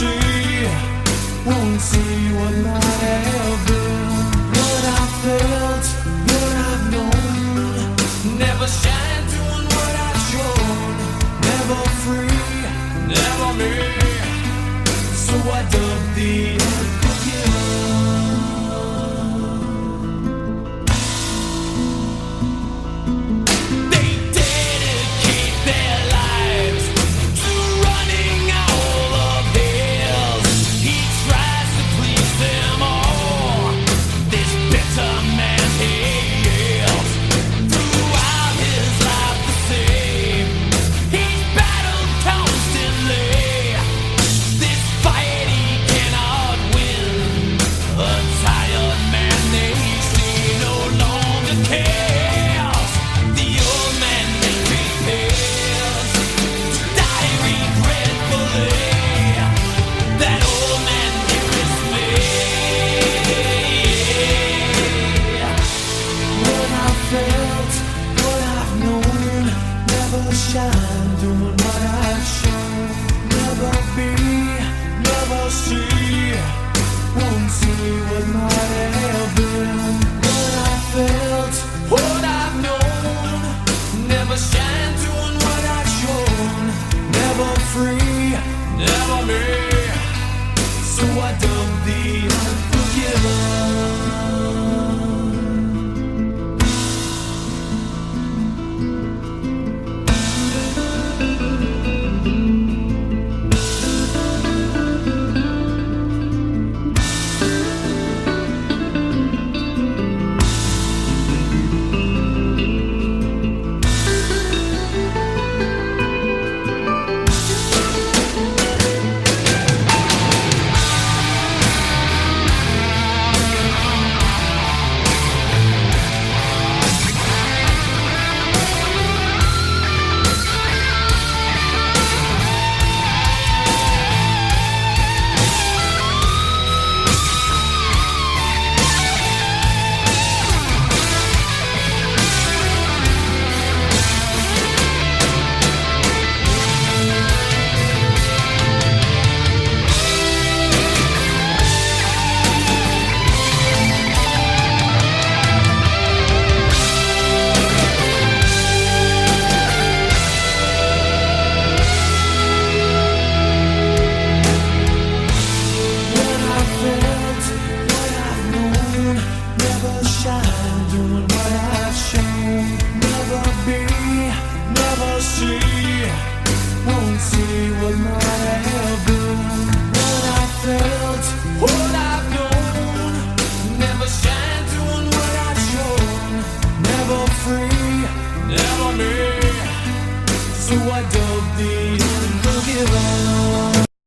see, won't see what might have been. What I felt, what I've known, never shine doing what I've shown. Never free, never me. So I dug the unforgiven. They dedicate their lives to running all of his. He tries to please them all. This bitter man hails throughout his life the same. He's battled constantly. This fight he cannot win. A tired man they see no longer cares. The old man prepares to die regretfully. That old man here is me. What I felt, what I've known, never shine doing what I've shown. Never be, never see, won't see what might have been. What I felt, what I've known, never shine doing what I've shown. Never free, never me. So I dug the unforgiven. What I felt, what I've known, never shine doing what I've shown. Never be, never see, won't see what might have been. What I felt, what I've known, never shine doing what I've shown. Never free, never me. So I dug the unforgiven.